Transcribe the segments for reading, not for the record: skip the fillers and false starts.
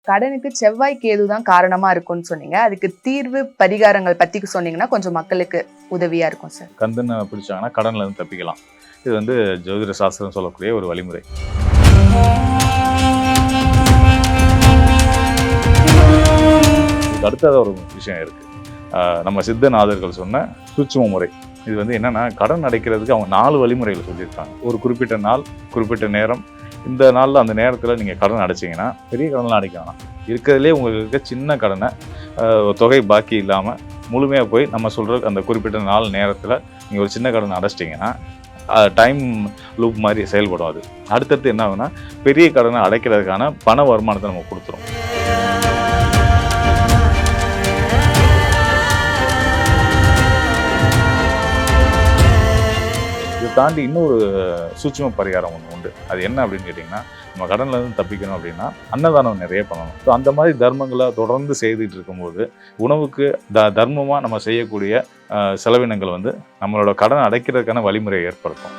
கடனுக்கு செவ்வாய் கேது தான் காரணமா இருக்கும்னு சொன்னீங்க. அதுக்கு தீர்வு, பரிகாரங்கள் பத்தி சொன்னீங்கன்னா கொஞ்சம் மக்களுக்கு உதவியா இருக்கும் சார். கந்தனை பிடிச்சாங்கன்னா கடன்ல இருந்து தப்பிக்கலாம். இது வந்து ஜோதிட சாஸ்திரம் சொல்லக்கூடிய ஒரு வழிமுறை. இதுக்கு அடுத்தது ஒரு விஷயம் இருக்கு. நம்ம சித்தநாதர்கள் சொன்ன சூட்சும முறை. இது வந்து என்னன்னா, கடன் அடைக்கிறதுக்கு அவங்க 4 வழிமுறைகள் சொல்லியிருக்காங்க. ஒரு குறிப்பிட்ட நாள், குறிப்பிட்ட நேரம், இந்த நாளில் அந்த நேரத்தில் நீங்கள் கடன் அடைச்சிங்கன்னா பெரிய கடன்லாம் அடைக்க வேணாம். இருக்கிறதுலே உங்களுக்கு இருக்க சின்ன கடனை தொகை பாக்கி இல்லாமல் முழுமையாக போய் நம்ம சொல்கிற அந்த குறிப்பிட்ட நாள் நேரத்தில் நீங்கள் ஒரு சின்ன கடன் அடைச்சிட்டிங்கன்னா டைம் லூப் மாதிரி செயல்படும். அது அடுத்தடுத்து என்ன ஆகுனா, பெரிய கடனை அடைக்கிறதுக்கான பண வருமானத்தை நம்ம கொடுத்துரும். இதை தாண்டி இன்னொரு சூட்சும பரிகாரம் ஒன்று உண்டு. அது என்ன அப்படின்னு கேட்டிங்கன்னா, நம்ம கடன்ல இருந்து தப்பிக்கணும் அப்படின்னா அன்னதானம் நிறைய பண்ணணும். ஸோ அந்த மாதிரி தர்மங்களை தொடர்ந்து செய்துட்டு இருக்கும்போது உணவுக்கு தர்மமாக நம்ம செய்யக்கூடிய செலவினங்கள் வந்து நம்மளோட கடன் அடைக்கிறதுக்கான வழிமுறையை ஏற்படுத்தும்.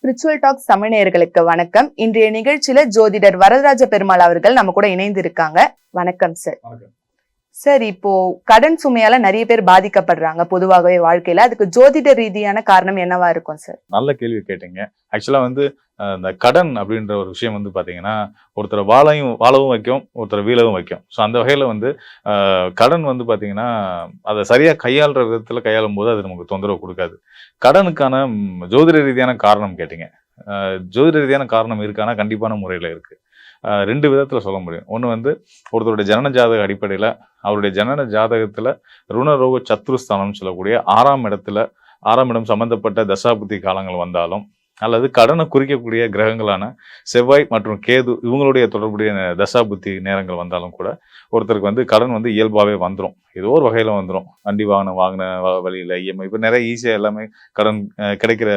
ஸ்பிரிச்சுவல் டாக்ஸ் தமிழர்களுக்கு வணக்கம். இன்றைய நிகழ்ச்சியில ஜோதிடர் வரதராஜ பெருமாள் அவர்கள் நம்ம கூட இணைந்து இருக்காங்க. வணக்கம் சார். சார், இப்போ கடன் சுமையால நிறைய பேர் பாதிக்கப்படுறாங்க பொதுவாகவே வாழ்க்கையில. அதுக்கு ஜோதிட ரீதியான காரணம் என்னவா இருக்கும் சார்? நல்ல கேள்வி கேட்டீங்க. ஆக்சுவலா வந்து இந்த கடன் அப்படின்ற ஒரு விஷயம் வந்து பாத்தீங்கன்னா, ஒருத்தரை வாழவும் வைக்கும், ஒருத்தரை வீழவும் வைக்கும். ஸோ அந்த வகையில வந்து கடன் வந்து பாத்தீங்கன்னா, அதை சரியா கையாளுற விதத்துல கையாளும் போது அது நமக்கு தொந்தரவு கொடுக்காது. கடனுக்கான ஜோதிட ரீதியான காரணம் கேட்டீங்க. ஜோதிட ரீதியான காரணம் இருக்கானா? கண்டிப்பான முறையில் இருக்கு. 2 விதத்துல சொல்ல முடியும். ஒன்று வந்து ஒருத்தருடைய ஜனன ஜாதக அடிப்படையில் அவருடைய ஜனன ஜாதகத்துல ருணரோக சத்ருஸ்தானம் சொல்லக்கூடிய 6ஆம் இடம் சம்பந்தப்பட்ட தசாபுத்தி காலங்கள் வந்தாலும், அல்லது கடனை குறிக்கக்கூடிய கிரகங்களான செவ்வாய் மற்றும் கேது இவங்களுடைய தொடர்புடைய தசாபுத்தி நேரங்கள் வந்தாலும் கூட ஒருத்தருக்கு வந்து கடன் வந்து இயல்பாகவே வந்துடும். ஏதோ ஒரு வகையில் வந்துடும். வண்டி வாங்கின வழியில் இஎம்ஐ இப்போ நிறைய ஈஸியாக எல்லாமே கடன் கிடைக்கிற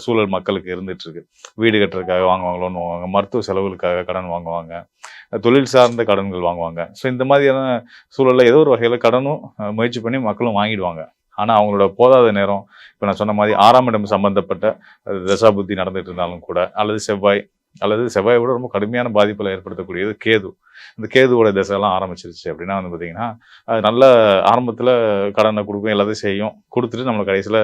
சூழல் மக்களுக்கு இருந்துட்டு இருக்கு. வீடு கட்டுறதுக்காக வாங்குவாங்க, லோன் வாங்குவாங்க, மருத்துவ செலவுகளுக்காக கடன் வாங்குவாங்க, தொழில் சார்ந்த கடன்கள் வாங்குவாங்க. ஸோ இந்த மாதிரியான சூழலில் ஏதோ ஒரு வகையில் கடனும் முயற்சி பண்ணி மக்களும் வாங்கிடுவாங்க. ஆனால் அவங்களோட போதாத நேரம், இப்போ நான் சொன்ன மாதிரி 6ஆம் இடம் சம்பந்தப்பட்ட தசாபுத்தி நடந்துட்டு இருந்தாலும் கூட, அல்லது செவ்வாயை விட ரொம்ப கடுமையான பாதிப்பில் ஏற்படுத்தக்கூடியது கேது. இந்த கேதுவோட திசையெல்லாம் ஆரம்பிச்சிருச்சு அப்படின்னா வந்து பார்த்தீங்கன்னா, அது நல்ல ஆரம்பத்தில் கடனை கொடுக்கும், எல்லாத்தையும் செய்யும், கொடுத்துட்டு நம்மளை கடைசியில்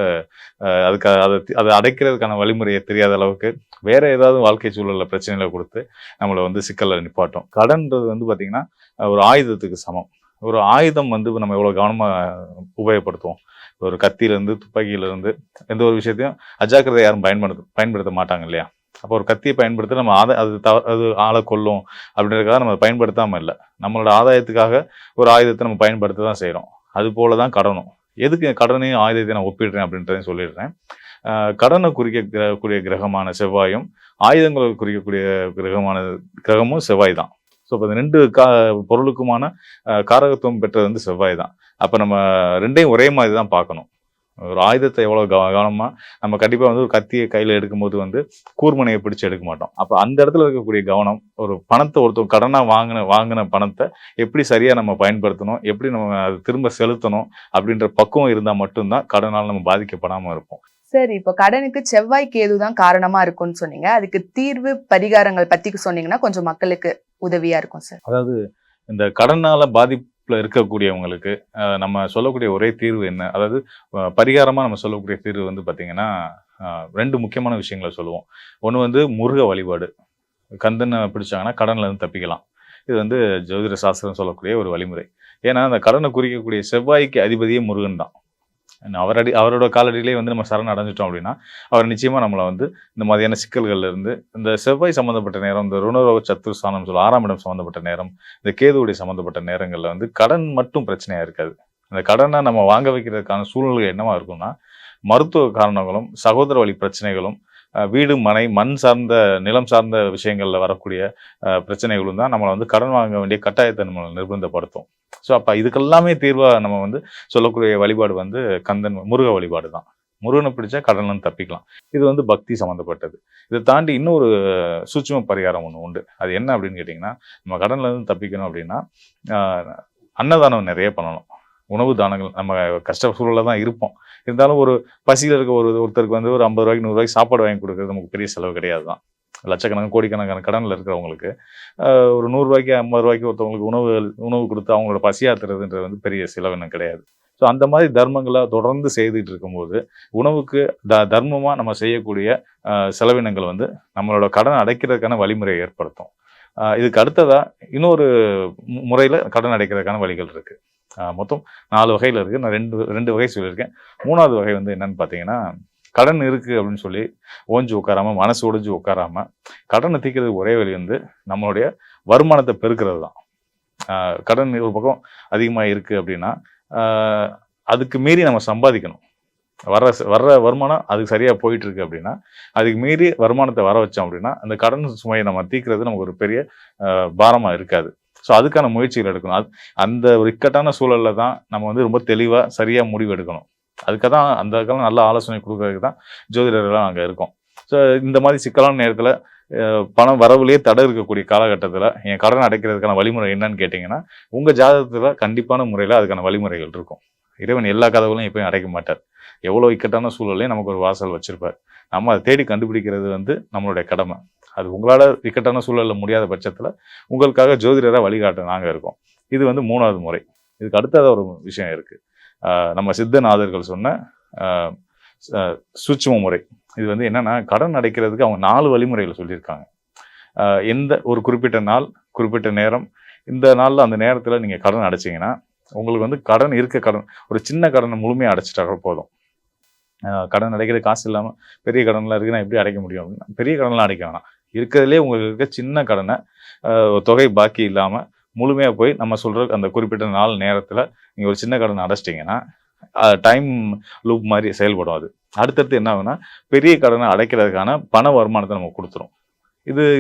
அதை அடைக்கிறதுக்கான வழிமுறையை தெரியாத அளவுக்கு வேற ஏதாவது வாழ்க்கை சூழலில் பிரச்சனைகளை கொடுத்து நம்மளை வந்து சிக்கலில் நிப்பாட்டும். கடன்றது வந்து பார்த்தீங்கன்னா ஒரு ஆயுதத்துக்கு சமம். ஒரு ஆயுதம் வந்து நம்ம எவ்வளோ கவனமாக உபயோகப்படுத்துவோம். ஒரு கத்தியிலேருந்து துப்பாக்கியிலேருந்து எந்த ஒரு விஷயத்தையும் அஜாக்கிரதை யாரும் பயன்படுத்த மாட்டாங்க இல்லையா? அப்போ ஒரு கத்தியை பயன்படுத்த நம்ம அது ஆளை கொல்லும் அப்படின்றதுக்காக நம்ம பயன்படுத்தாமல் இல்லை, நம்மளோட ஆதாயத்துக்காக ஒரு ஆயுதத்தை நம்ம பயன்படுத்த தான் செய்கிறோம். அது போல தான் கடனும். எதுக்கு கடனையும் ஆயுதத்தை நான் ஒப்பிடுறேன் அப்படின்றதையும் சொல்லிடுறேன். கடனை குறிக்கக்கூடிய கிரகமான செவ்வாயும் ஆயுதங்களை குறிக்கக்கூடிய கிரகமும் செவ்வாய் தான். ஸோ இப்போ இந்த 2 பொருளுக்குமான காரகத்துவம் பெற்றது வந்து செவ்வாய் தான். அப்போ நம்ம 2ஐயும் ஒரே மாதிரி தான் பார்க்கணும். ஒரு ஆயுதத்தை எவ்வளோ கவனமாக நம்ம கண்டிப்பாக வந்து ஒரு கத்தியை கையில் எடுக்கும்போது வந்து கூர்மனையை பிடிச்சி எடுக்க மாட்டோம். அப்போ அந்த இடத்துல இருக்கக்கூடிய கவனம், ஒரு பணத்தை ஒருத்தர் கடனாக வாங்கின பணத்தை எப்படி சரியாக நம்ம பயன்படுத்தணும், எப்படி நம்ம அது திரும்ப செலுத்தணும் அப்படின்ற பக்குவம் இருந்தால் மட்டும்தான் கடனால் நம்ம பாதிக்கப்படாமல் இருப்போம். சரி, இப்போ கடனுக்கு செவ்வாய் கேது தான் காரணமா இருக்கும்னு சொன்னீங்க. அதுக்கு தீர்வு, பரிகாரங்கள் பத்தி சொன்னீங்கன்னா கொஞ்சம் மக்களுக்கு உதவியா இருக்கும் சார். அதாவது இந்த கடனால பாதிப்புல இருக்கக்கூடியவங்களுக்கு நம்ம சொல்லக்கூடிய ஒரே தீர்வு என்ன, அதாவது பரிகாரமா நம்ம சொல்லக்கூடிய தீர்வு வந்து பாத்தீங்கன்னா 2 முக்கியமான விஷயங்களை சொல்லுவோம். ஒன்று வந்து முருக வழிபாடு. கந்தனை பிடிச்சாங்கன்னா கடன்ல இருந்து தப்பிக்கலாம். இது வந்து ஜோதிட சாஸ்திரம் சொல்லக்கூடிய ஒரு வழிமுறை. ஏன்னா அந்த கடனை குறிக்கக்கூடிய செவ்வாய்க்கு அதிபதியே முருகன் தான். அவரோட காலடியிலே வந்து நம்ம சரண் அடைஞ்சிட்டோம் அப்படின்னா அவர் நிச்சயமா நம்மளை வந்து இந்த மாதிரியான சிக்கல்கள்ல இருந்து, இந்த செவ்வாய் சம்மந்தப்பட்ட நேரம், இந்த ருணரோக சத்துருஸ்தானம் 6ஆம் இடம் சம்மந்தப்பட்ட நேரம், இந்த கேதுவுடைய சம்மந்தப்பட்ட நேரங்கள்ல வந்து கடன் மட்டும் பிரச்சனையா இருக்காது. அந்த கடனை நம்ம வாங்க வைக்கிறதுக்கான சூழ்நிலை என்னவா இருக்கும்னா, மருத்துவ காரணங்களும், சகோதர வழி பிரச்சனைகளும், வீடு மனை மண் சார்ந்த நிலம் சார்ந்த விஷயங்கள்ல வரக்கூடிய பிரச்சனைகளும் தான் நம்மளை வந்து கடன் வாங்க வேண்டிய கட்டாயத்தை நம்மளை நிர்பந்தப்படுத்தும். ஸோ அப்போ இதுக்கெல்லாமே தீர்வாக நம்ம வந்து சொல்லக்கூடிய வழிபாடு வந்து முருக வழிபாடு தான். முருகனை பிடிச்சா கடன்லேருந்து தப்பிக்கலாம். இது வந்து பக்தி சம்மந்தப்பட்டது. இதை தாண்டி இன்னொரு சூட்சும பரிகாரம் ஒன்று உண்டு. அது என்ன அப்படின்னு கேட்டிங்கன்னா, நம்ம கடன்லேருந்து தப்பிக்கணும் அப்படின்னா அன்னதானம் நிறைய பண்ணணும். உணவு தானங்கள் நம்ம கஷ்ட சூழலில் தான் இருப்போம். இருந்தாலும் ஒரு பசியில் இருக்க ஒருத்தருக்கு வந்து ஒரு 50 ரூபாய்க்கு 100 ரூபாய்க்கு சாப்பாடு வாங்கி கொடுக்குறது நமக்கு பெரிய செலவு கிடையாது தான். லட்சக்கணக்கான கோடிக்கணக்கான கடனில் இருக்கிறவங்களுக்கு ஒரு 100 ரூபாய்க்கு 50 ரூபாய்க்கு ஒருத்தவங்களுக்கு உணவு கொடுத்து அவங்களோட பசியாத்துறதுன்றது வந்து பெரிய செலவினம் கிடையாது. ஸோ அந்த மாதிரி தர்மங்களை தொடர்ந்து செய்துட்டு இருக்கும்போது உணவுக்கு தர்மமாக நம்ம செய்யக்கூடிய செலவினங்கள் வந்து நம்மளோட கடன் அடைக்கிறதுக்கான வழிமுறையை ஏற்படுத்தும். இதுக்கு அடுத்ததா இன்னொரு முறையில் கடன் அடைக்கிறதுக்கான வழிகள் இருக்கு. மொத்தம் 4 வகையில் இருக்கு. நான் ரெண்டு வகை சொல்லியிருக்கேன். 3வது வகை வந்து என்னன்னு பார்த்தீங்கன்னா, கடன் இருக்கு அப்படின்னு சொல்லி ஓஞ்சு உட்காராம, மனசு உடைஞ்சு உட்காராம, கடனை தீர்க்கிறதுக்கு ஒரே வழி வந்து நம்மளுடைய வருமானத்தை பெருக்கிறது தான். கடன் ஒரு பக்கம் அதிகமாக இருக்கு அப்படின்னா அதுக்கு மீறி நம்ம சம்பாதிக்கணும். வர்ற வருமானம் அதுக்கு சரியா போயிட்டு இருக்கு அப்படின்னா அதுக்கு மீறி வருமானத்தை வர வச்சோம் அப்படின்னா அந்த கடன் சுமையை நம்ம தீர்க்கிறது நமக்கு ஒரு பெரிய பாரமா இருக்காது. ஸோ அதுக்கான முயற்சிகள் எடுக்கணும். அந்த ஒரு இக்கட்டான சூழல்ல தான் நம்ம வந்து ரொம்ப தெளிவா சரியா முடிவு எடுக்கணும். அதுக்காக தான் அந்த காலம் நல்ல ஆலோசனை கொடுக்கறதுக்கு தான் ஜோதிடர்கள்லாம் அங்கே இருக்கோம். ஸோ இந்த மாதிரி சிக்கலான நேரத்தில் பணம் வரவுலேயே தடை இருக்கக்கூடிய காலகட்டத்தில் என் கடன் அடைக்கிறதுக்கான வழிமுறை என்னன்னு கேட்டிங்கன்னா, உங்கள் ஜாதகத்தில் கண்டிப்பான முறையில் அதுக்கான வழிமுறைகள் இருக்கும். இறைவன் எல்லா கதவுகளையும் எப்பயும் அடைக்க மாட்டார். எவ்வளோ இக்கட்டான சூழலையும் நமக்கு ஒரு வாசல் வச்சிருப்பார். நம்ம அதை தேடி கண்டுபிடிக்கிறது வந்து நம்மளுடைய கடமை. அது உங்களால் இக்கட்டான சூழலில் முடியாத பட்சத்தில் உங்களுக்காக ஜோதிடராக வழிகாட்ட நாங்கள் இருக்கோம். இது வந்து 3வது முறை. இதுக்கு அடுத்ததாக ஒரு விஷயம் இருக்குது. நம்ம சித்தநாதர்கள் சொன்ன சூட்சும முறை. இது வந்து என்னன்னா, கடன் அடைக்கிறதுக்கு அவங்க 4 வழிமுறைகள் சொல்லியிருக்காங்க. எந்த ஒரு குறிப்பிட்ட நாள், குறிப்பிட்ட நேரம், இந்த நாளில் அந்த நேரத்தில் நீங்கள் கடன் அடைச்சிங்கன்னா உங்களுக்கு வந்து கடன் ஒரு சின்ன கடனை முழுமையாக அடைச்சிட்டாக போதும். கடன் அடைக்கிற காசு இல்லாமல் பெரிய கடன்லாம் இருக்குன்னா எப்படி அடைக்க முடியும் அப்படின்னா, பெரிய கடன்லாம் அடைக்க வேணாம். இருக்கிறதுலே உங்களுக்கு இருக்க சின்ன கடனை தொகை பாக்கி இல்லாமல் முழுமையாக போய் நம்ம சொல்கிற அந்த குறிப்பிட்ட நாள் நேரத்தில் நீங்கள் ஒரு சின்ன கடனை அடைச்சிட்டிங்கன்னா டைம் லூப் மாதிரி செயல்படும். அது அடுத்தடுத்து என்ன ஆகுனா, பெரிய கடனை அடைக்கிறதுக்கான பண வருமானத்தை நம்ம கொடுத்துரும்.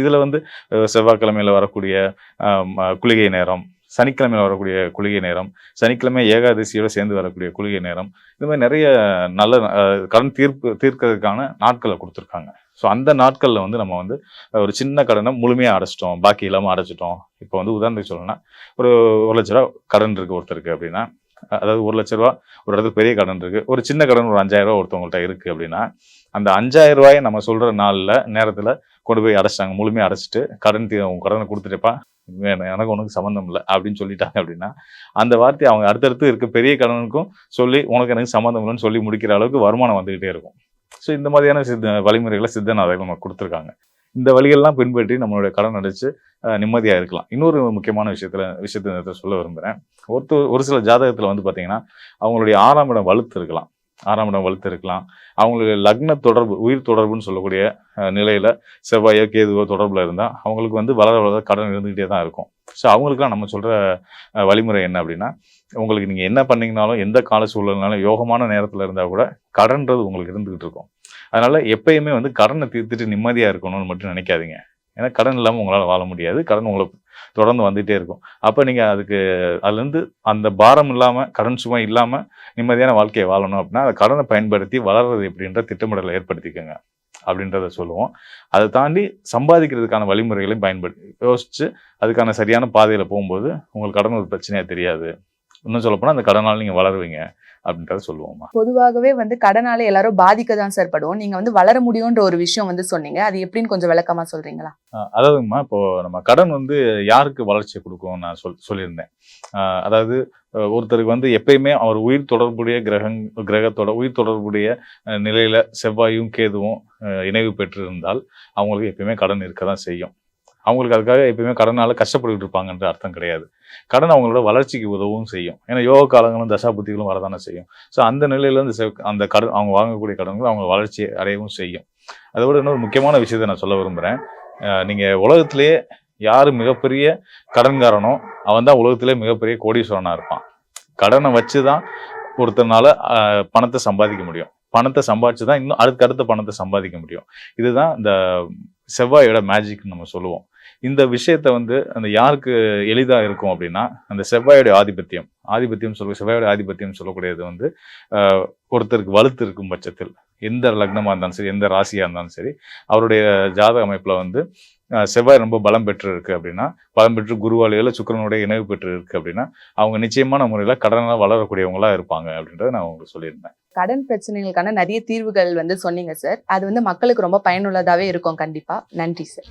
இதில் வந்து செவ்வாய்க்கிழமையில் வரக்கூடிய குளிகை நேரம், சனிக்கிழமையில் வரக்கூடிய குளிகை நேரம், சனிக்கிழமை ஏகாதசியோட சேர்ந்து வரக்கூடிய குளிகை நேரம், இந்த மாதிரி நிறைய நல்ல கடன் தீர்க்கிறதுக்கான நாட்களை கொடுத்துருக்காங்க. ஸோ அந்த நாட்களில் வந்து நம்ம வந்து ஒரு சின்ன கடனை முழுமையாக அடைச்சிட்டோம், பாக்கி இல்லாமல் அடைச்சிட்டோம். இப்போ வந்து உதாரணத்துக்கு சொல்லணும்னா, ஒரு 1 லட்ச ரூபா கடன் இருக்குது ஒருத்தருக்கு அப்படின்னா, அதாவது 1 லட்ச ரூபா ஒரு இடத்துக்கு பெரிய கடன் இருக்குது, ஒரு சின்ன கடன் ஒரு 5000 ரூபா ஒருத்தவங்கள்ட்ட இருக்குது அப்படின்னா, அந்த 5000 ரூபாயை நம்ம சொல்கிற நேரத்தில் கொண்டு போய் அடைச்சிட்டாங்க, முழுமையாக அடைச்சிட்டு உங்க கடனை கொடுத்துட்டேப்பா, எனக்கு உனக்கு சம்மந்தம் இல்லை அப்படின்னு சொல்லிட்டாங்க அப்படின்னா, அந்த வார்த்தையை அவங்க அடுத்தடுத்து இருக்க பெரிய கடனுக்கும் சொல்லி உனக்கு எனக்கு சம்மந்தம் இல்லைன்னு சொல்லி முடிக்கிற அளவுக்கு வருமானம் வந்துகிட்டே இருக்கும். ஸோ இந்த மாதிரியான வழிமுறைகளை சித்தநாதர்கள் நமக்கு கொடுத்துருக்காங்க. இந்த வழிகள்லாம் பின்பற்றி நம்மளுடைய கடன் அடைச்சு நிம்மதியாக இருக்கலாம். இன்னொரு முக்கியமான விஷயத்தை சொல்ல விரும்புகிறேன். ஒரு சில ஜாதகத்தில் வந்து பார்த்தீங்கன்னா, அவங்களுடைய 6ஆம் இடம் வலுத்து இருக்கலாம். 6ஆம் இடம் வலுத்து இருக்கலாம். அவங்களுக்கு லக்ன தொடர்பு, உயிர் தொடர்புன்னு சொல்லக்கூடிய நிலையில் செவ்வாயோ கேதுவோ தொடர்பில் இருந்தால் அவங்களுக்கு வந்து வளர கடன் இருந்துக்கிட்டே தான் இருக்கும். ஸோ அவங்களுக்குலாம் நம்ம சொல்கிற வழிமுறை என்ன அப்படின்னா, உங்களுக்கு நீங்கள் என்ன பண்ணீங்கனாலும், எந்த கால சூழல்னாலும், யோகமான நேரத்தில் இருந்தால் கூட கடன்றது உங்களுக்கு இருந்துகிட்டு இருக்கும். அதனால எப்பயுமே வந்து கடனை தீர்த்துட்டு நிம்மதியாக இருக்கணும்னு மட்டும் நினைக்காதீங்க. ஏன்னா கடன் இல்லாமல் உங்களால் வாழ முடியாது. கடன் உங்களை தொடர்ந்து வந்துகிட்டே இருக்கும். அப்போ நீங்கள் அதுலேருந்து அந்த பாரம் இல்லாமல், கடன் சுமை இல்லாமல் நிம்மதியான வாழ்க்கையை வாழணும் அப்படின்னா, அந்த கடனை பயன்படுத்தி வளர்றது எப்படின்ற திட்டமிடலை ஏற்படுத்திக்கோங்க அப்படின்றத சொல்லுவோம். அதை தாண்டி சம்பாதிக்கிறதுக்கான வழிமுறைகளையும் யோசிச்சு அதுக்கான சரியான பாதையில் போகும்போது உங்களுக்கு கடன் ஒரு பிரச்சனையாக தெரியாது. இன்னும் சொல்லப்போனால் அந்த கடனால் நீங்கள் வளருவீங்க அப்படின்றத சொல்லுவோம்மா. பொதுவாகவே வந்து கடனால எல்லாரும் பாதிக்க தான் சார் படுவோம். நீங்க வந்து வளர முடியும்ன்ற ஒரு விஷயம் வந்து சொன்னீங்க. அது எப்படின்னு கொஞ்சம் விளக்கமா சொல்றீங்களா? அதாவதுமா, இப்போ நம்ம கடன் வந்து யாருக்கு வளர்ச்சியை கொடுக்கும் நான் சொல்லியிருந்தேன். அதாவது ஒருத்தருக்கு வந்து எப்பயுமே அவர் உயிர் தொடர்புடைய கிரகத்தோட உயிர் தொடர்புடைய நிலையில செவ்வாயும் கேதுவும் இணைவு பெற்றிருந்தால் அவங்களுக்கு எப்பயுமே கடன் இருக்க தான் செய்யும். அவங்களுக்கு அதுக்காக எப்பயுமே கடனால கஷ்டப்பட்டுக்கிட்டு இருப்பாங்கன்ற அர்த்தம் கிடையாது. கடன் அவங்களோட வளர்ச்சிக்கு உதவும் செய்யும். ஏன்னா யோக காலங்களும் தசாபுத்திகளும் வரதானே செய்யும். ஸோ அந்த நிலையில அந்த கடன், அவங்க வாங்கக்கூடிய கடன்கள் அவங்க வளர்ச்சி அடையவும் செய்யும். அதோட இன்னொரு முக்கியமான விஷயத்தை நான் சொல்ல விரும்புகிறேன். நீங்கள் உலகத்திலேயே யார் மிகப்பெரிய கடன்காரனோ அவன் தான் உலகத்திலே மிகப்பெரிய கோடீஸ்வரனாக இருப்பான். கடனை வச்சு தான் ஒருத்தனால பணத்தை சம்பாதிக்க முடியும். பணத்தை சம்பாதிச்சு தான் இன்னும் அடுத்த பணத்தை சம்பாதிக்க முடியும். இதுதான் இந்த செவ்வாயோட மேஜிக்னு நம்ம சொல்லுவோம். இந்த விஷயத்த வந்து அந்த யாருக்கு எளிதாக இருக்கும் அப்படின்னா, அந்த செவ்வாயோட ஆதிபத்தியம் செவ்வாயோட ஆதிபத்தியம் சொல்லக்கூடியது வந்து ஒருத்தருக்கு வலுத்து இருக்கும் பட்சத்தில், எந்த லக்னமாக இருந்தாலும் சரி, எந்த ராசியாக இருந்தாலும் சரி, அவருடைய ஜாதக அமைப்பில் வந்து செவ்வாய் ரொம்ப பலம் பெற்று இருக்கு அப்படின்னா, பலம் பெற்று குருவாலையில சுக்கிரனுடைய இணைவு பெற்று இருக்கு அப்படின்னா, அவங்க நிச்சயமான முறையில் கடனால வளரக்கூடியவங்களா இருப்பாங்க அப்படின்றத நான் உங்களுக்கு சொல்லியிருந்தேன். கடன் பிரச்சனைகளுக்கான நிறைய தீர்வுகள் வந்து சொன்னீங்க சார். அது வந்து மக்களுக்கு ரொம்ப பயனுள்ளதாவே இருக்கும் கண்டிப்பா. நன்றி சார்.